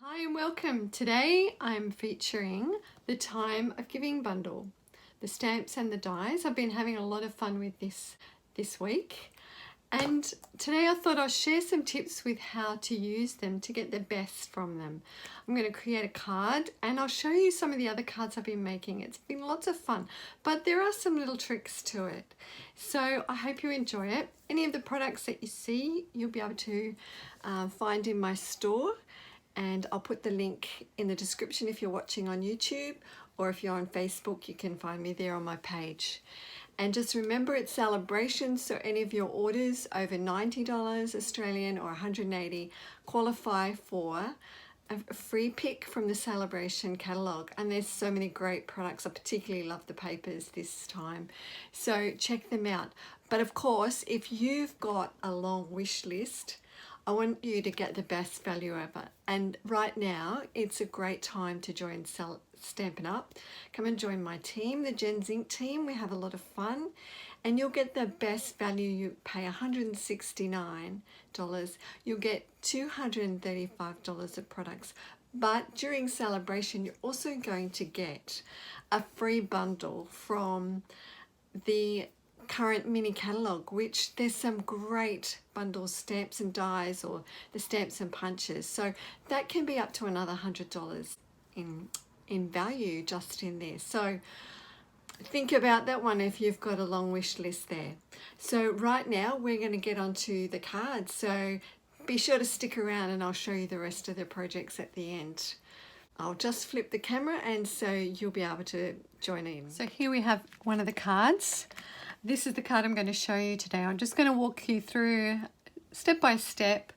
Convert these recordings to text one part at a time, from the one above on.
Hi and welcome. Today I'm featuring the Time of Giving bundle, the stamps and the dies. I've been having a lot of fun with this week, and today I thought I'll share some tips with how to use them to get the best from them. I'm going to create a card and I'll show you some of the other cards I've been making. It's been lots of fun, but there are some little tricks to it. So I hope you enjoy it. Any of the products that you see, you'll be able to find in my store. And I'll put the link in the description if you're watching on YouTube, or if you're on Facebook, you can find me there on my page. And just remember, it's Sale-A-Bration, so any of your orders over $90 Australian or $180 qualify for a free pick from the Sale-A-Bration catalogue. And there's so many great products. I particularly love the papers this time, so check them out. But of course, if you've got a long wish list, I want you to get the best value ever. And right now, it's a great time to join Stampin Up. Come and join my team, the Gen Zinc team. We have a lot of fun. And you'll get the best value. You pay $169. You'll get $235 of products. But during Sale-A-Bration, you're also going to get a free bundle from the current mini catalogue, which there's some great bundles, stamps and dies, or the stamps and punches, so that can be up to another $100 in value just in there. So think about that one if you've got a long wish list there. So right now we're going to get onto the cards, so be sure to stick around and I'll show you the rest of the projects at the end. I'll just flip the camera and so you'll be able to join in. So here we have one of the cards. This is the card I'm going to show you today. I'm just going to walk you through step by step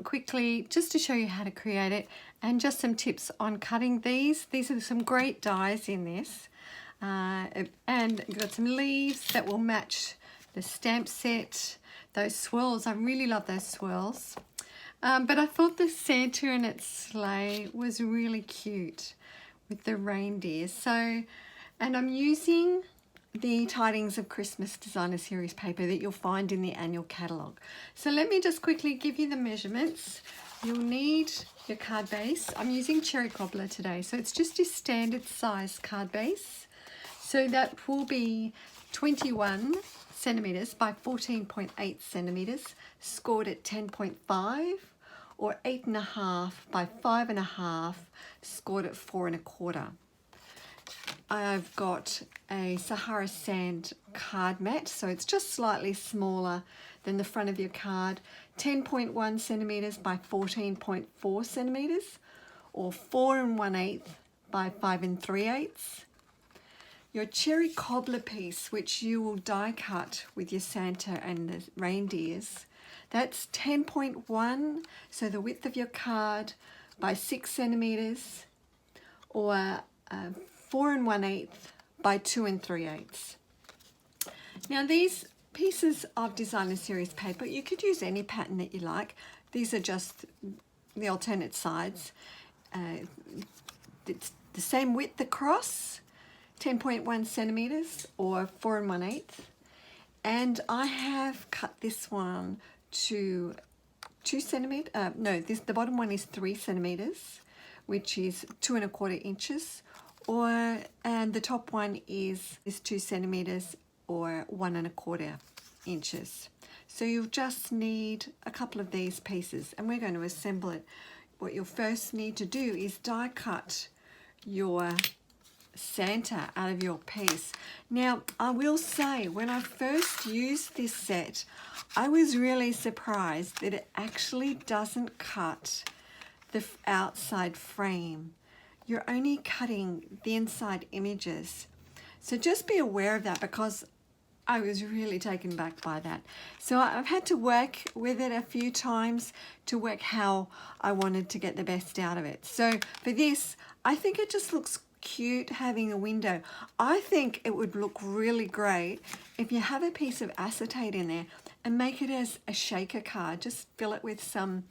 quickly, just to show you how to create it, and just some tips on cutting these. These are some great dies in this, and you've got some leaves that will match the stamp set. Those swirls, I really love those swirls. But I thought the Santa and its sleigh was really cute with the reindeer. So, and I'm using the Tidings of Christmas Designer Series paper that you'll find in the annual catalogue. So let me just quickly give you the measurements. You'll need your card base. I'm using cherry cobbler today, so it's just your standard size card base. So that will be 21 centimetres by 14.8 centimetres, scored at 10.5, or 8.5 by 5.5, scored at 4 1/4. I've got a Sahara Sand card mat, so it's just slightly smaller than the front of your card, 10.1 centimetres by 14.4 centimetres, or 4 1/8 by 5 3/8. Your cherry cobbler piece, which you will die cut with your Santa and the reindeers, that's 10.1, so the width of your card, by 6 centimetres, or 4 1/8 by 2 3/8. Now these pieces of Designer Series paper, you could use any pattern that you like. These are just the alternate sides. It's the same width across, 10.1 centimetres or 4 1/8. And I have cut this one to 2 centimetres. The bottom one is 3 centimetres, which is 2 1/4 inches. And the top one is 2 centimetres or 1 1/4 inches. So you'll just need a couple of these pieces and we're going to assemble it. What you'll first need to do is die cut your Santa out of your piece. Now I will say, when I first used this set, I was really surprised that it actually doesn't cut the outside frame. You're only cutting the inside images. So just be aware of that, because I was really taken back by that. So I've had to work with it a few times to work how I wanted to get the best out of it. So for this, I think it just looks cute having a window. I think it would look really great if you have a piece of acetate in there and make it as a shaker card. Just fill it with some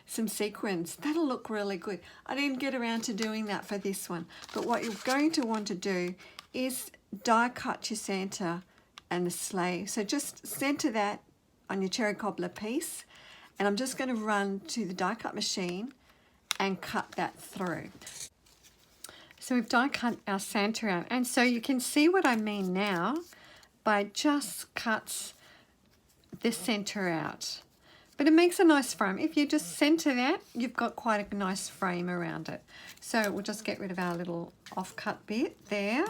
sequins. That'll look really good. I didn't get around to doing that for this one, but what you're going to want to do is die cut your Santa and the sleigh. So just center that on your cherry cobbler piece, and I'm just going to run to the die cut machine and cut that through. So we've die cut our Santa out, and so you can see what I mean now by just cuts the center out. But it makes a nice frame. If you just center that, you've got quite a nice frame around it. So we'll just get rid of our little off-cut bit there.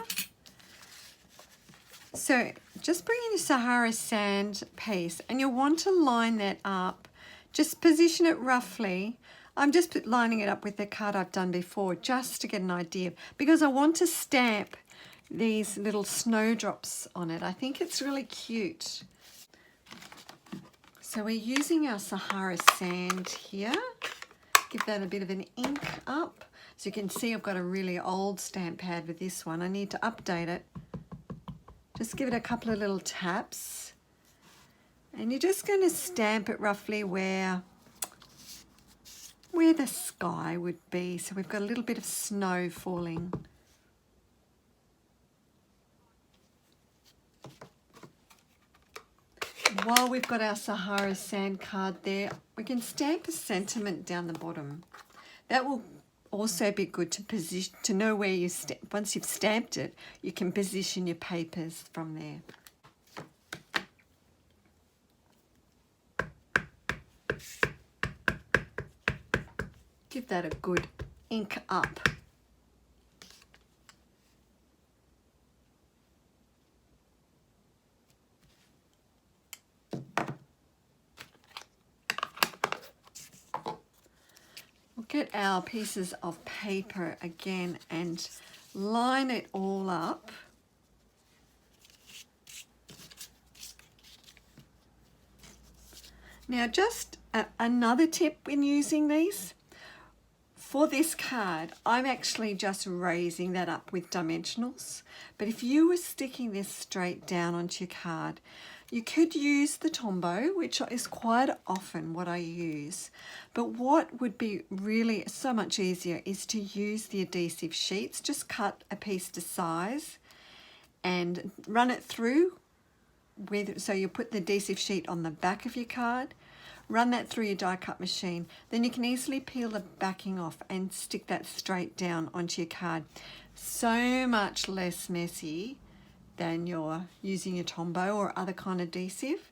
So just bring in your Sahara sand piece, and you'll want to line that up. Just position it roughly. I'm just lining it up with the card I've done before just to get an idea, because I want to stamp these little snowdrops on it. I think it's really cute. So we're using our Sahara sand here. Give that a bit of an ink up. So you can see I've got a really old stamp pad with this one. I need to update it. Just give it a couple of little taps. And you're just going to stamp it roughly where the sky would be. So we've got a little bit of snow falling. While we've got our Sahara sand card there, we can stamp a sentiment down the bottom. That will also be good to position, to know where you stamp. Once you've stamped it, you can position your papers from there. Give that a good ink up. Get our pieces of paper again and line it all up. Now just another tip when using these. For this card, I'm actually just raising that up with dimensionals. But if you were sticking this straight down onto your card, you could use the Tombow, which is quite often what I use. But what would be really so much easier is to use the adhesive sheets. Just cut a piece to size and run it through. So you put the adhesive sheet on the back of your card, run that through your die cut machine. Then you can easily peel the backing off and stick that straight down onto your card. So much less messy than you're using your Tombow or other kind of adhesive.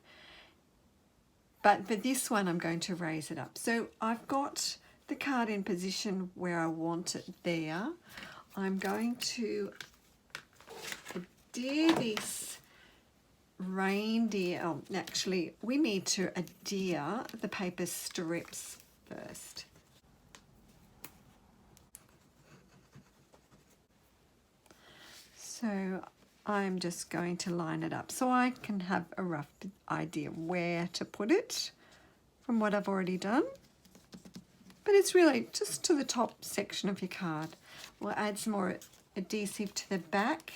But for this one, I'm going to raise it up. So I've got the card in position where I want it there. I'm going to adhere this reindeer. Oh, actually, we need to adhere the paper strips first. So I'm just going to line it up so I can have a rough idea where to put it from what I've already done. But it's really just to the top section of your card. We'll add some more adhesive to the back.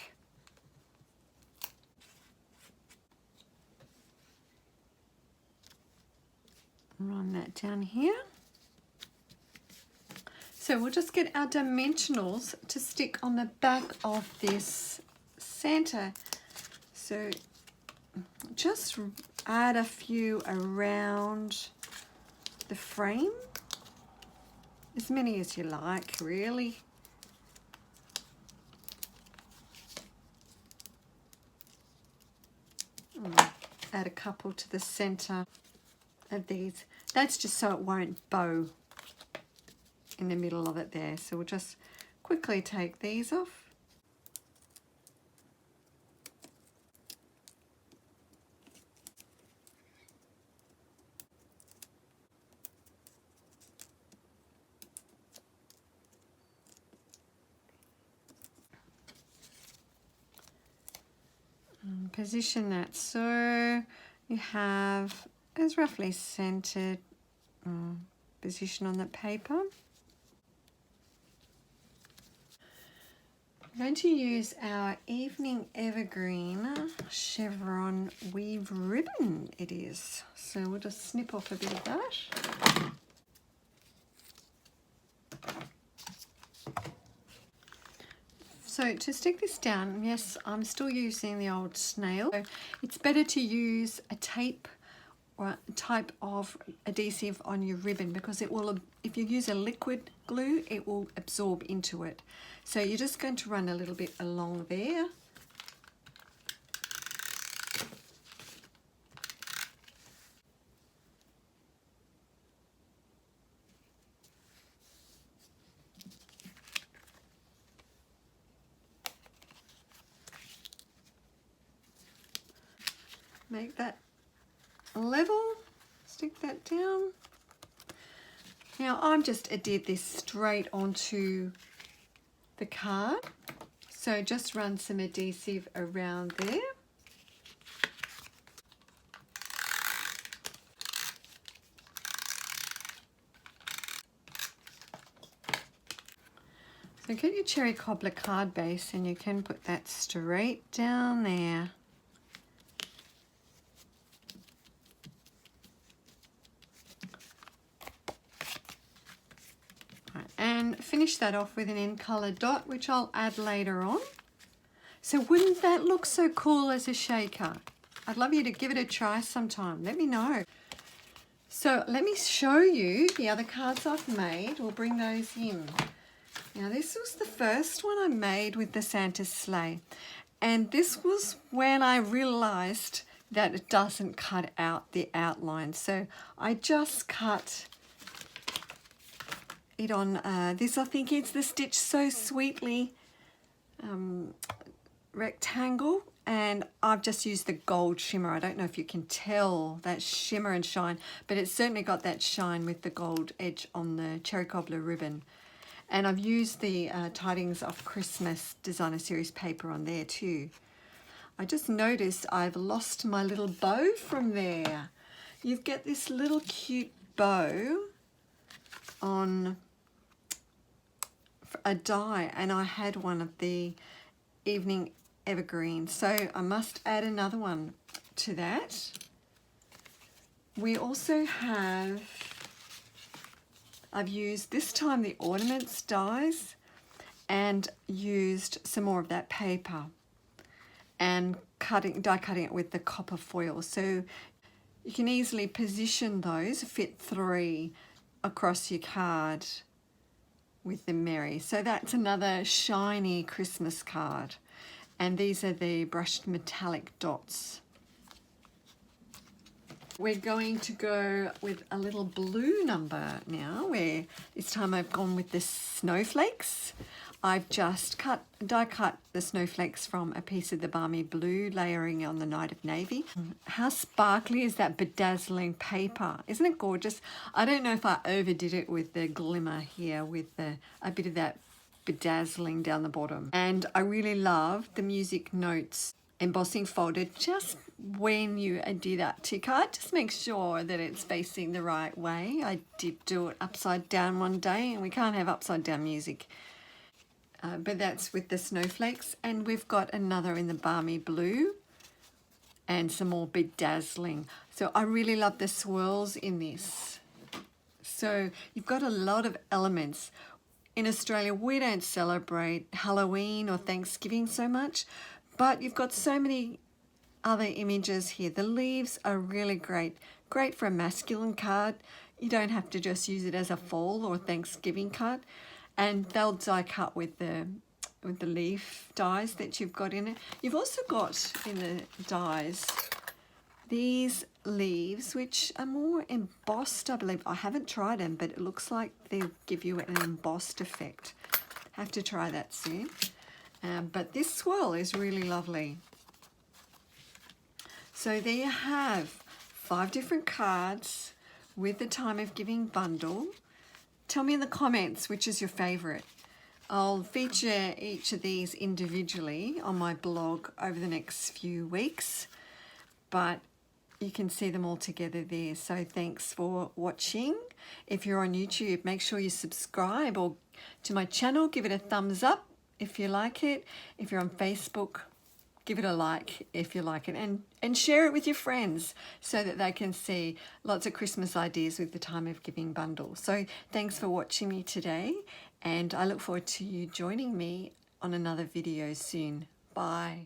Run that down here. So we'll just get our dimensionals to stick on the back of this Santa. So just add a few around the frame, as many as you like, really. Add a couple to the center of these. That's just so it won't bow in the middle of it there. So we'll just quickly take these off. Position that so you have as roughly centered position on the paper. I'm going to use our Evening Evergreen chevron weave ribbon it is. So we'll just snip off a bit of that. So to stick this down, yes, I'm still using the old snail. So it's better to use a tape or type of adhesive on your ribbon, because it will, if you use a liquid glue, it will absorb into it. So you're just going to run a little bit along there. Make that level, stick that down. Now I'm just adhered this straight onto the card, so just run some adhesive around there. So get your cherry cobbler card base and you can put that straight down there. And finish that off with an in colour dot, which I'll add later on. So wouldn't that look so cool as a shaker? I'd love you to give it a try sometime. Let me know. So let me show you the other cards I've made. We'll bring those in. Now this was the first one I made with the Santa's sleigh. And this was when I realised that it doesn't cut out the outline. So I just cut it on this, I think it's the Stitch So Sweetly rectangle, and I've just used the gold shimmer. I don't know if you can tell that shimmer and shine, but it's certainly got that shine with the gold edge on the cherry cobbler ribbon. And I've used the Tidings of Christmas Designer Series paper on there too. I just noticed I've lost my little bow from there. You get this little cute bow on a die, and I had one of the evening evergreen, so I must add another one to that. We also have, I've used this time the ornaments dies and used some more of that paper and die cutting it with the copper foil, so you can easily position those, fit 3 across your card with the Merry. So that's another shiny Christmas card. And these are the brushed metallic dots. We're going to go with a little blue number now, where this time I've gone with the snowflakes. I've just die cut the snowflakes from a piece of the balmy blue, layering on the Night of Navy. How sparkly is that bedazzling paper? Isn't it gorgeous? I don't know if I overdid it with the glimmer here, with a bit of that bedazzling down the bottom. And I really love the music notes embossing folder. Just when you adhere that to your card, just make sure that it's facing the right way. I did do it upside down one day, and we can't have upside down music. But that's with the snowflakes, and we've got another in the balmy blue and some more bedazzling. So I really love the swirls in this. So you've got a lot of elements. In Australia, we don't celebrate Halloween or Thanksgiving so much, but you've got so many other images here. The leaves are really great for a masculine card. You don't have to just use it as a fall or Thanksgiving card. And they'll die cut with the leaf dies that you've got in it. You've also got in the dies these leaves, which are more embossed, I believe. I haven't tried them, but it looks like they give you an embossed effect. Have to try that soon. But this swirl is really lovely. So there you have 5 different cards with the Time of Giving bundle. Tell me in the comments which is your favourite. I'll feature each of these individually on my blog over the next few weeks, but you can see them all together there. So thanks for watching. If you're on YouTube, make sure you subscribe or to my channel, give it a thumbs up if you like it. If you're on Facebook, give it a like if you like it, and share it with your friends so that they can see lots of Christmas ideas with the Time of Giving bundle. So thanks for watching me today, and I look forward to you joining me on another video soon. Bye.